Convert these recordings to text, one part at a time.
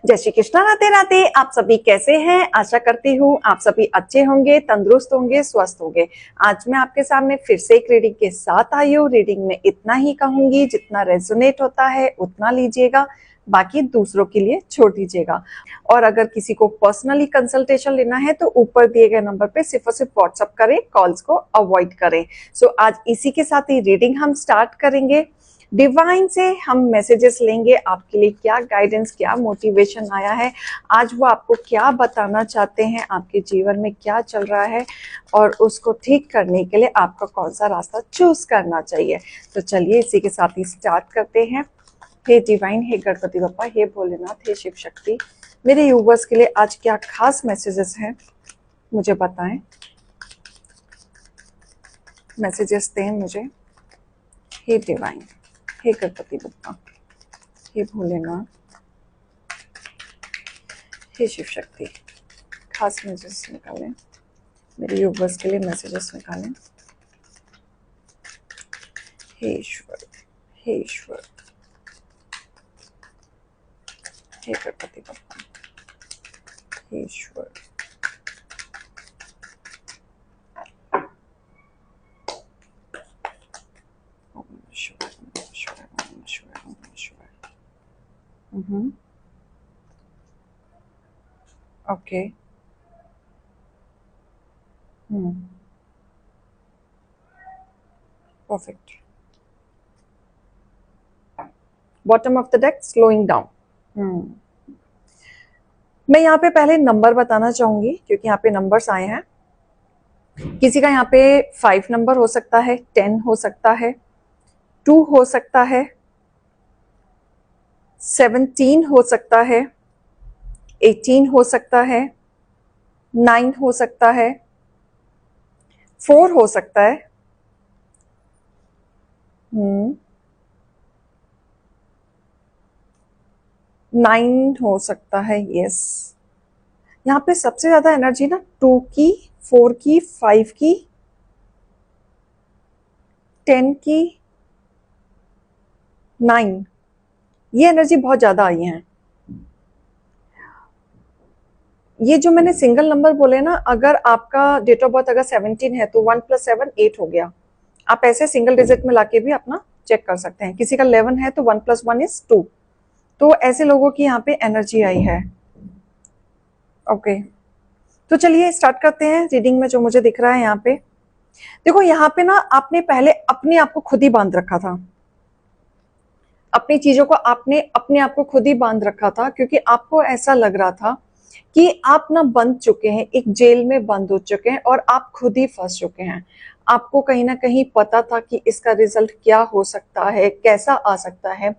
जय श्री कृष्णा, राधे राधे। आप सभी कैसे हैं? आशा करती हूँ आप सभी अच्छे होंगे, तंदुरुस्त होंगे, स्वस्थ होंगे। आज मैं आपके सामने फिर से एक रीडिंग के साथ आई हूँ। रीडिंग में इतना ही कहूंगी, जितना रेजोनेट होता है उतना लीजिएगा, बाकी दूसरों के लिए छोड़ दीजिएगा। और अगर किसी को पर्सनली कंसल्टेशन लेना है तो ऊपर दिए गए नंबर पे सिर्फ और सिर्फ व्हाट्सअप करें, कॉल्स को अवॉइड करें। सो आज इसी के साथ ही रीडिंग हम स्टार्ट करेंगे। डिवाइन से हम मैसेजेस लेंगे, आपके लिए क्या गाइडेंस, क्या मोटिवेशन आया है, आज वो आपको क्या बताना चाहते हैं, आपके जीवन में क्या चल रहा है और उसको ठीक करने के लिए आपका कौन सा रास्ता चूज करना चाहिए। तो चलिए इसी के साथ ही स्टार्ट करते हैं। हे डिवाइन, हे गणपति बप्पा, हे भोलेनाथ, हे शिव शक्ति, मेरे यूवर्स के लिए आज क्या खास मैसेजेस हैं मुझे बताएं। मैसेजेस दें मुझे। हे डिवाइन, हे गणपति बप्पा, हे भोलेनाथ, हे शिव शक्ति, खास मैसेजेस निकालें मेरे यूवर्स के लिए, मैसेजेस निकालें। हे ईश्वर, हे ईश्वर, हे गणपति बप्पा, हे ईश्वर। Okay. Perfect. Bottom of the deck, slowing down. मैं यहाँ पे पहले नंबर बताना चाहूंगी क्योंकि यहाँ पे नंबर्स आए हैं। किसी का यहाँ पे 5 नंबर हो सकता है, 10 हो सकता है, 2 हो सकता है, 17 हो सकता है, 18 हो सकता है, 9 हो सकता है, 4 हो सकता है, 9 हो सकता है। यस, यहाँ पे सबसे ज्यादा एनर्जी ना 2 की, 4 की, 5 की, 10 की, 9, ये एनर्जी बहुत ज्यादा आई है। ये जो मैंने सिंगल नंबर बोले ना, अगर आपका डेट ऑफ बर्थ अगर 17 है तो 1 + 7 8 हो गया। आप ऐसे सिंगल डिजिट में लाके भी अपना चेक कर सकते हैं। किसी का 11 है तो 1 + 1 = 2। तो ऐसे लोगों की यहाँ पे एनर्जी आई है। ओके, तो चलिए स्टार्ट करते हैं रीडिंग में। जो मुझे दिख रहा है यहाँ पे, देखो यहाँ पे ना आपने पहले अपने आप को खुद ही बांध रखा था। अपनी चीजों को आपने अपने आप को खुद ही बांध रखा था क्योंकि आपको ऐसा लग रहा था कि आप ना बंध चुके हैं, एक जेल में बंद हो चुके हैं और आप खुद ही फंस चुके हैं। आपको कहीं ना कहीं पता था कि इसका रिजल्ट क्या हो सकता है, कैसा आ सकता है,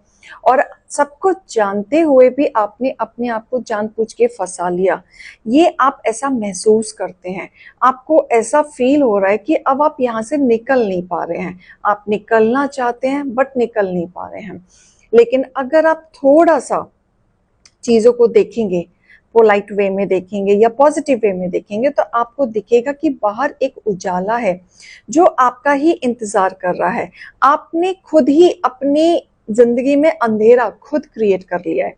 और सब कुछ जानते हुए भी आपने अपने आप को जानबूझ के फंसा लिया। ये आप ऐसा महसूस करते हैं, आपको ऐसा फील हो रहा है कि अब आप यहाँ से निकल नहीं पा रहे हैं। आप निकलना चाहते हैं बट निकल नहीं पा रहे हैं। लेकिन अगर आप थोड़ा सा चीजों को देखेंगे, पोलाइट वे में देखेंगे या पॉजिटिव वे में देखेंगे, तो आपको दिखेगा कि बाहर एक उजाला है जो आपका ही इंतजार कर रहा है। आपने खुद ही अपनी जिंदगी में अंधेरा खुद क्रिएट कर लिया है।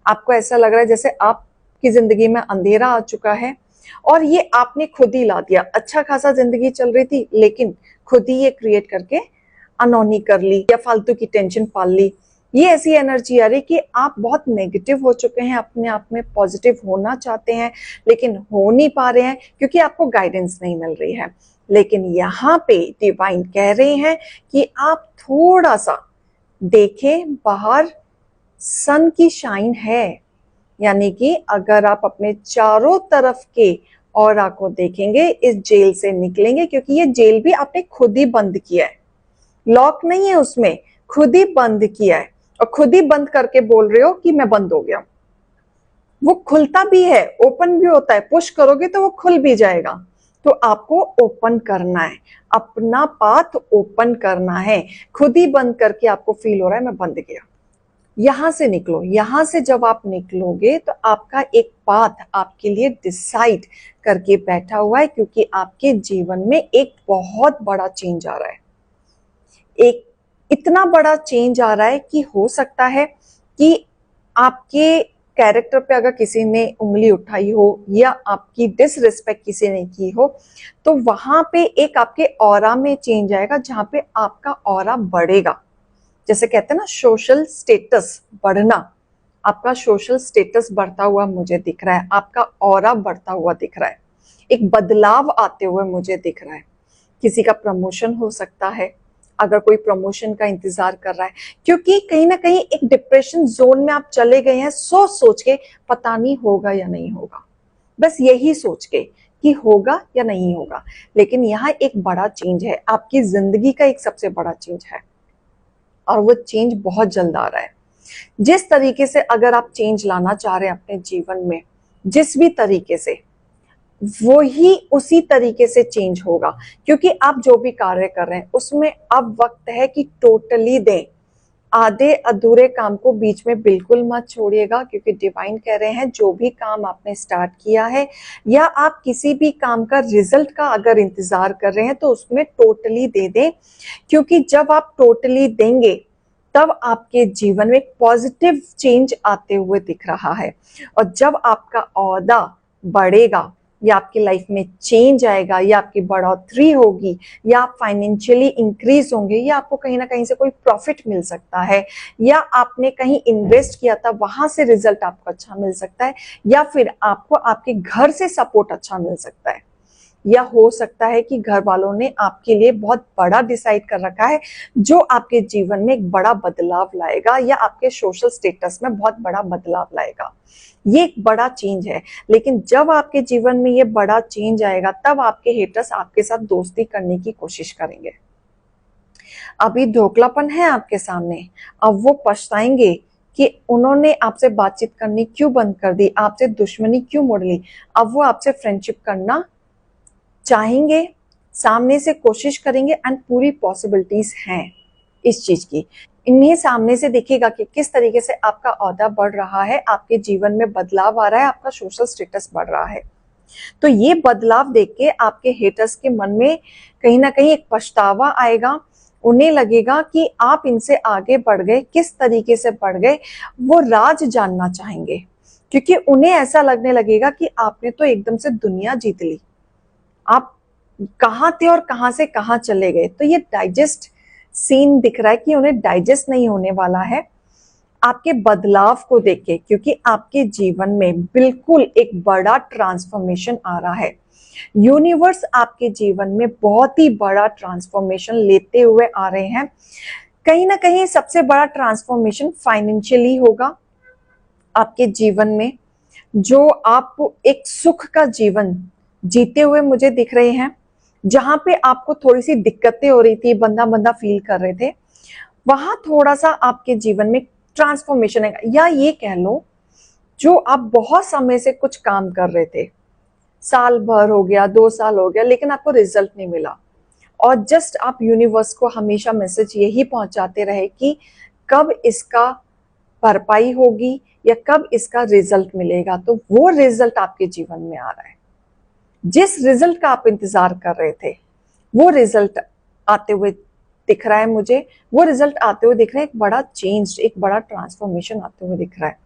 आपको ऐसा लग रहा है जैसे आपकी जिंदगी में अंधेरा आ चुका है और ये आपने खुद ही ला दिया। अच्छा खासा जिंदगी चल रही थी लेकिन खुद ही ये क्रिएट करके अनहोनी कर ली या फालतू की टेंशन पाल ली। ये ऐसी एनर्जी आ रही कि आप बहुत नेगेटिव हो चुके हैं, अपने आप में पॉजिटिव होना चाहते हैं लेकिन हो नहीं पा रहे हैं क्योंकि आपको गाइडेंस नहीं मिल रही है। लेकिन यहाँ पे डिवाइन कह रहे हैं कि आप थोड़ा सा देखें, बाहर सन की शाइन है। यानी कि अगर आप अपने चारों तरफ के ऑरा को देखेंगे, इस जेल से निकलेंगे, क्योंकि ये जेल भी आपने खुद ही बंद किया है। लॉक नहीं है उसमें, खुद ही बंद किया है और खुद ही बंद करके बोल रहे हो कि मैं बंद हो गया। वो खुलता भी है, ओपन भी होता है, पुश करोगे तो वो खुल भी जाएगा। तो आपको ओपन करना है, अपना पाथ ओपन करना है। खुद ही बंद करके आपको फील हो रहा है मैं बंद गया। यहां से निकलो। यहां से जब आप निकलोगे तो आपका एक पाथ आपके लिए डिसाइड करके बैठा हुआ है, क्योंकि आपके जीवन में एक बहुत बड़ा चेंज आ रहा है। एक इतना बड़ा चेंज आ रहा है कि हो सकता है कि आपके कैरेक्टर पे अगर किसी ने उंगली उठाई हो या आपकी डिसरिस्पेक्ट किसी ने की हो, तो वहां पे एक आपके ऑरा में चेंज आएगा, जहां पे आपका ऑरा बढ़ेगा। जैसे कहते हैं ना सोशल स्टेटस बढ़ना, आपका सोशल स्टेटस बढ़ता हुआ मुझे दिख रहा है, आपका ऑरा बढ़ता हुआ दिख रहा है, एक बदलाव आते हुए मुझे दिख रहा है। किसी का प्रमोशन हो सकता है, अगर कोई प्रमोशन का इंतजार कर रहा है, क्योंकि कहीं ना कहीं एक डिप्रेशन जोन में आप चले गए हैं, सोच सोच के पता नहीं होगा या नहीं होगा, बस यही सोच के कि होगा या नहीं होगा। लेकिन यहाँ एक बड़ा चेंज है, आपकी जिंदगी का एक सबसे बड़ा चेंज है, और वो चेंज बहुत जल्द आ रहा है। जिस तरीके से अगर आप चेंज लाना चाह रहे हैं अपने जीवन में, जिस भी तरीके से, वो ही उसी तरीके से चेंज होगा, क्योंकि आप जो भी कार्य कर रहे हैं उसमें अब वक्त है कि टोटली दें। आधे अधूरे काम को बीच में बिल्कुल मत छोड़िएगा, क्योंकि डिवाइन कह रहे हैं जो भी काम आपने स्टार्ट किया है या आप किसी भी काम का रिजल्ट का अगर इंतजार कर रहे हैं तो उसमें टोटली दे दें, क्योंकि जब आप टोटली देंगे तब आपके जीवन में एक पॉजिटिव चेंज आते हुए दिख रहा है। और जब आपका ओहदा बढ़ेगा या आपकी लाइफ में चेंज आएगा या आपकी बढ़ोतरी होगी या आप फाइनेंशियली इंक्रीज होंगे या आपको कहीं ना कहीं से कोई प्रॉफिट मिल सकता है या आपने कहीं इन्वेस्ट किया था वहां से रिजल्ट आपको अच्छा मिल सकता है, या फिर आपको आपके घर से सपोर्ट अच्छा मिल सकता है, या हो सकता है कि घर वालों ने आपके लिए बहुत बड़ा डिसाइड कर रखा है जो आपके जीवन में एक बड़ा बदलाव लाएगा या आपके सोशल स्टेटस में बहुत बड़ा बदलाव लाएगा। ये एक बड़ा चेंज है। लेकिन जब आपके जीवन में ये बड़ा चेंज आएगा तब आपके हेटर्स आपके साथ दोस्ती करने की कोशिश करेंगे। अभी धोखलापन है आपके सामने, अब वो पछताएंगे कि उन्होंने आपसे बातचीत करनी क्यों बंद कर दी, आपसे दुश्मनी क्यों मोड़ ली। अब वो आपसे फ्रेंडशिप करना चाहेंगे, सामने से कोशिश करेंगे, एंड पूरी पॉसिबिलिटीज हैं इस चीज की। इन्हें सामने से देखिएगा कि किस तरीके से आपका ओहदा बढ़ रहा है, आपके जीवन में बदलाव आ रहा है, आपका सोशल स्टेटस बढ़ रहा है। तो ये बदलाव देख के आपके हेटर्स के मन में कहीं ना कहीं एक पछतावा आएगा, उन्हें लगेगा कि आप इनसे आगे बढ़ गए, किस तरीके से बढ़ गए, वो राज जानना चाहेंगे, क्योंकि उन्हें ऐसा लगने लगेगा कि आपने तो एकदम से दुनिया जीत ली, आप कहाँ थे और कहां से कहां चले गए। तो ये डाइजेस्ट सीन दिख रहा है कि उन्हें डाइजेस्ट नहीं होने वाला है आपके बदलाव को देख के, क्योंकि आपके जीवन में बिल्कुल एक बड़ा ट्रांसफॉर्मेशन आ रहा है। यूनिवर्स आपके जीवन में बहुत ही बड़ा ट्रांसफॉर्मेशन लेते हुए आ रहे हैं। कहीं ना कहीं सबसे बड़ा ट्रांसफॉर्मेशन फाइनेंशियली होगा आपके जीवन में, जो आप एक सुख का जीवन जीते हुए मुझे दिख रहे हैं। जहां पे आपको थोड़ी सी दिक्कतें हो रही थी, बंदा बंदा फील कर रहे थे, वहां थोड़ा सा आपके जीवन में ट्रांसफॉर्मेशन है। या ये कह लो, जो आप बहुत समय से कुछ काम कर रहे थे, साल भर हो गया, 2 साल हो गया, लेकिन आपको रिजल्ट नहीं मिला, और जस्ट आप यूनिवर्स को हमेशा मैसेज यही पहुंचाते रहे कि कब इसका भरपाई होगी या कब इसका रिजल्ट मिलेगा, तो वो रिजल्ट आपके जीवन में आ रहा है। जिस रिजल्ट का आप इंतजार कर रहे थे वो रिजल्ट आते हुए दिख रहा है मुझे, वो रिजल्ट आते हुए दिख रहा है, एक बड़ा चेंज, एक बड़ा ट्रांसफॉर्मेशन आते हुए दिख रहा है।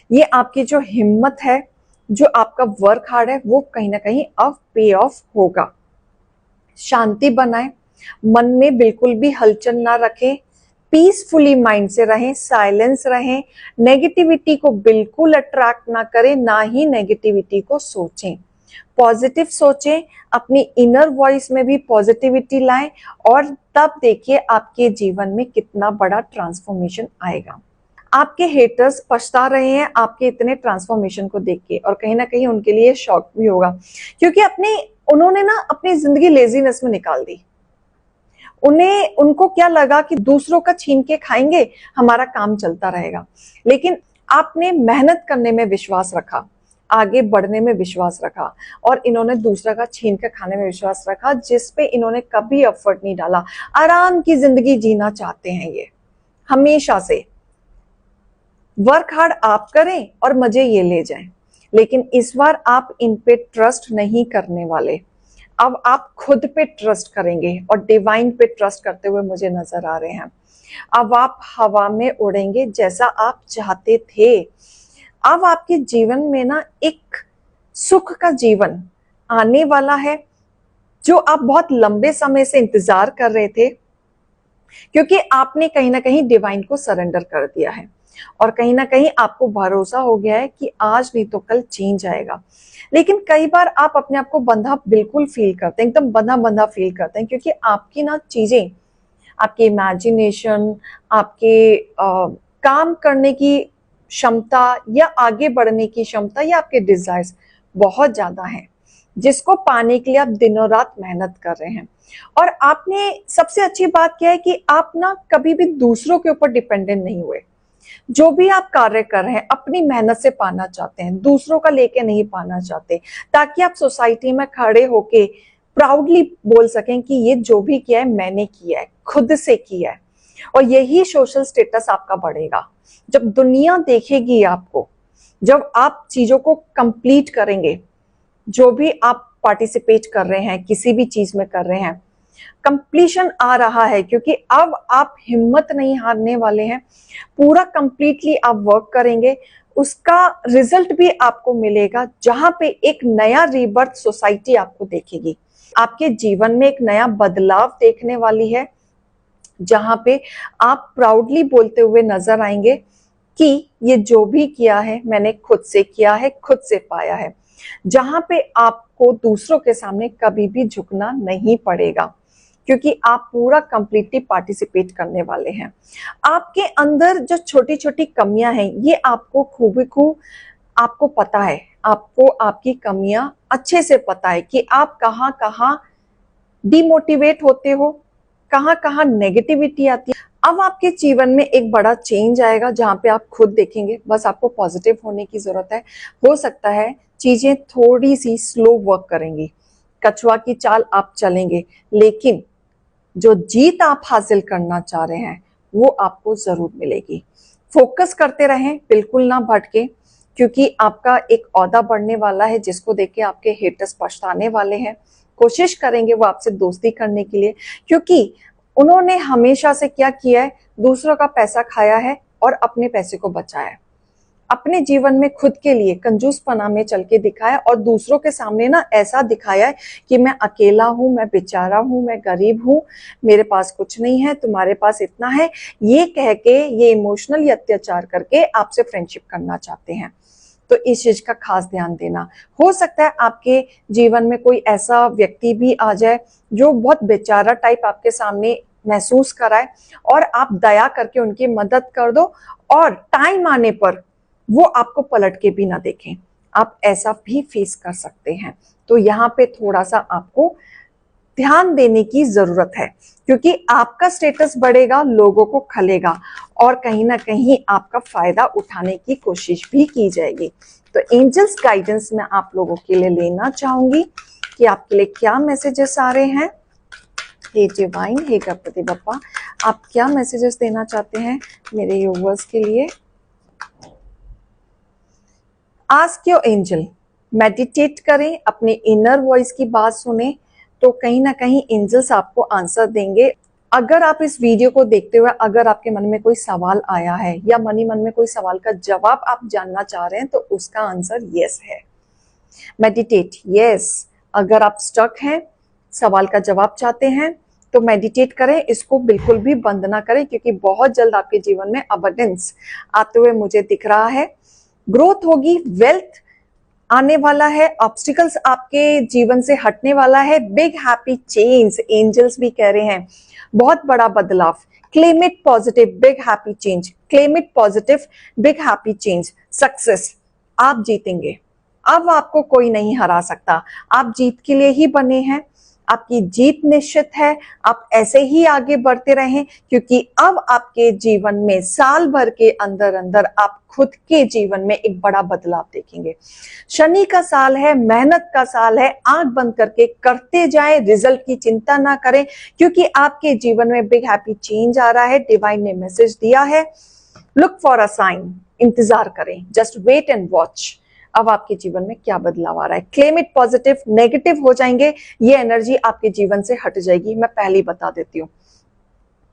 ये आपकी जो हिम्मत है, जो आपका वर्क हार्ड है, वो कहीं ना कहीं अब पे ऑफ होगा। शांति बनाए, मन में बिल्कुल भी हलचल ना रखें, पीसफुली माइंड से रहें, साइलेंस रहें, नेगेटिविटी को बिल्कुल अट्रैक्ट ना करें, ना ही नेगेटिविटी को सोचें, पॉजिटिव सोचें, अपनी इनर वॉइस में भी पॉजिटिविटी लाएं, और तब देखिए आपके जीवन में कितना बड़ा ट्रांसफॉर्मेशन आएगा। आपके हेटर्स पछता रहे हैं आपके इतने ट्रांसफॉर्मेशन को देख के, और कहीं ना कहीं उनके लिए शॉक भी होगा, क्योंकि उन्होंने ना अपनी जिंदगी लेजीनेस में निकाल दी। उनको क्या लगा कि दूसरों का छीन के खाएंगे, हमारा काम चलता रहेगा। लेकिन आपने मेहनत करने में विश्वास रखा, आगे बढ़ने में विश्वास रखा, और इन्होंने दूसरा का छीन कर खाने में विश्वास रखा, जिसपे इन्होंने कभी एफर्ट नहीं डाला। आराम की जिंदगी जीना चाहते हैं ये हमेशा से। वर्क हार्ड आप करें और मजे ये ले जाएं, लेकिन इस बार आप इन पे ट्रस्ट नहीं करने वाले। अब आप खुद पे ट्रस्ट करेंगे और डिवाइन पे ट्रस्ट करते हुए मुझे नजर आ रहे हैं। अब आप हवा में उड़ेंगे जैसा आप चाहते थे। अब आपके जीवन में ना एक सुख का जीवन आने वाला है, जो आप बहुत लंबे समय से इंतजार कर रहे थे, क्योंकि आपने कहीं ना कहीं डिवाइन को सरेंडर कर दिया है और कहीं ना कहीं आपको भरोसा हो गया है कि आज नहीं तो कल चेंज आएगा। लेकिन कई बार आप अपने आप को बंधा बिल्कुल फील करते हैं, एकदम बंधा बंधा फील करते हैं, क्योंकि आपकी ना चीजें, आपके इमेजिनेशन, आपके काम करने की क्षमता या आगे बढ़ने की क्षमता या आपके डिजायर्स बहुत ज्यादा हैं, जिसको पाने के लिए आप दिनों रात मेहनत कर रहे हैं। और आपने सबसे अच्छी बात क्या है कि आप ना कभी भी दूसरों के ऊपर डिपेंडेंट नहीं हुए। जो भी आप कार्य कर रहे हैं अपनी मेहनत से पाना चाहते हैं, दूसरों का लेके नहीं पाना चाहते, ताकि आप सोसाइटी में खड़े होके प्राउडली बोल सकें कि ये जो भी किया है मैंने किया है, खुद से किया है। और यही सोशल स्टेटस आपका बढ़ेगा। जब दुनिया देखेगी आपको, जब आप चीजों को कंप्लीट करेंगे, जो भी आप पार्टिसिपेट कर रहे हैं, किसी भी चीज में कर रहे हैं, कंप्लीशन आ रहा है, क्योंकि अब आप हिम्मत नहीं हारने वाले हैं। पूरा कंप्लीटली आप वर्क करेंगे, उसका रिजल्ट भी आपको मिलेगा, जहां पे एक नया रीबर्थ सोसाइटी आपको देखेगी। आपके जीवन में एक नया बदलाव देखने वाली है, जहां पे आप प्राउडली बोलते हुए नजर आएंगे कि ये जो भी किया है मैंने खुद से किया है, खुद से पाया है। जहां पे आपको दूसरों के सामने कभी भी झुकना नहीं पड़ेगा, क्योंकि आप पूरा कंप्लीटली पार्टिसिपेट करने वाले हैं। आपके अंदर जो छोटी छोटी कमियां हैं, ये आपको खूब आपको पता है, आपको आपकी कमियां अच्छे से पता है कि आप कहाँ कहाँ डिमोटिवेट होते हो, कहाँ कहाँ नेगेटिविटी आती है। अब आपके जीवन में एक बड़ा चेंज आएगा, जहां पे आप खुद देखेंगे, बस आपको पॉजिटिव होने की जरूरत है। हो सकता है चीजें थोड़ी सी स्लो वर्क करेंगी, कछुआ की चाल आप चलेंगे, लेकिन जो जीत आप हासिल करना चाह रहे हैं वो आपको जरूर मिलेगी। फोकस करते रहें, बिल्कुल ना भटके, क्योंकि आपका एक ओहदा बढ़ने वाला है, जिसको देख के आपके हेटर्स पछताने वाले हैं। कोशिश करेंगे वो आपसे दोस्ती करने के लिए, क्योंकि उन्होंने हमेशा से क्या किया है, दूसरों का पैसा खाया है और अपने पैसे को बचाया है। अपने जीवन में खुद के लिए कंजूसपना में चल के दिखाया और दूसरों के सामने ना ऐसा दिखाया है कि मैं अकेला हूं, मैं बेचारा हूं, मैं गरीब हूं, मेरे पास कुछ नहीं है, तुम्हारे पास इतना है। ये कह के, ये इमोशनल अत्याचार करके आपसे फ्रेंडशिप करना चाहते हैं। तो इस चीज का खास ध्यान देना। हो सकता है आपके जीवन में कोई ऐसा व्यक्ति भी आ जाए जो बहुत बेचारा टाइप आपके सामने महसूस कराए, और आप दया करके उनकी मदद कर दो, और टाइम आने पर वो आपको पलट के भी ना देखें। आप ऐसा भी फेस कर सकते हैं। तो यहाँ पे थोड़ा सा आपको ध्यान देने की जरूरत है, क्योंकि आपका स्टेटस बढ़ेगा, लोगों को खलेगा, और कहीं ना कहीं आपका फायदा उठाने की कोशिश भी की जाएगी। तो एंजल्स गाइडेंस में आप लोगों के लिए लेना चाहूंगी कि आपके लिए क्या मैसेजेस आ रहे हैं। हे डिवाइन, हे गणपति बप्पा, आप क्या मैसेजेस देना चाहते हैं मेरे व्यूअर्स के लिए। आस्क योर एंजल, मेडिटेट करें, अपने इनर वॉइस की बात सुने, तो कहीं ना कहीं एंजल्स आपको आंसर देंगे। अगर आप इस वीडियो को देखते हुए अगर आपके मन में कोई सवाल आया है या मन में कोई सवाल का जवाब आप जानना चाह रहे हैं, तो उसका आंसर यस है। Meditate, yes. अगर आप स्टक हैं, सवाल का जवाब चाहते हैं, तो मेडिटेट करें, इसको बिल्कुल भी बंद ना करें, क्योंकि बहुत जल्द आपके जीवन में अबंडेंस आते हुए मुझे दिख रहा है। ग्रोथ होगी, वेल्थ आने वाला है, ऑब्स्टिकल्स आपके जीवन से हटने वाला है। बिग हैप्पी चेंज, एंजल्स भी कह रहे हैं, बहुत बड़ा बदलाव। Claim it positive, big happy change, claim it positive, big happy change. Success, आप जीतेंगे। अब आपको कोई नहीं हरा सकता, आप जीत के लिए ही बने हैं, आपकी जीत निश्चित है। आप ऐसे ही आगे बढ़ते रहें, क्योंकि अब आपके जीवन में साल भर के अंदर अंदर आप खुद के जीवन में एक बड़ा बदलाव देखेंगे। शनि का साल है, मेहनत का साल है, आंख बंद करके करते जाएं, रिजल्ट की चिंता ना करें, क्योंकि आपके जीवन में बिग हैप्पी चेंज आ रहा है। डिवाइन ने मैसेज दिया है, लुक फॉर अ साइन, इंतजार करें, जस्ट वेट एंड वॉच। अब आपके जीवन में क्या बदलाव आ रहा है। क्लेम इट पॉजिटिव, नेगेटिव हो जाएंगे, ये एनर्जी आपके जीवन से हट जाएगी। मैं पहले ही बता देती हूँ।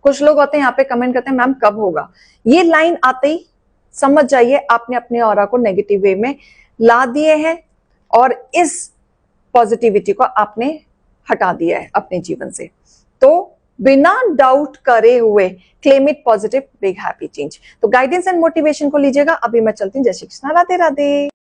कुछ लोग होते हैं यहाँ पे कमेंट करते हैं, मैम कब होगा। ये लाइन आते ही समझ जाइए आपने अपने ऑरा को नेगेटिव वे में ला दिए हैं और इस पॉजिटिविटी को आपने हटा दिया है अपने जीवन से। तो बिना डाउट करे हुए claim it positive, big happy change. तो गाइडेंस एंड मोटिवेशन को लीजिएगा। अभी मैं चलती हूँ। जय श्री कृष्णा, राधे राधे।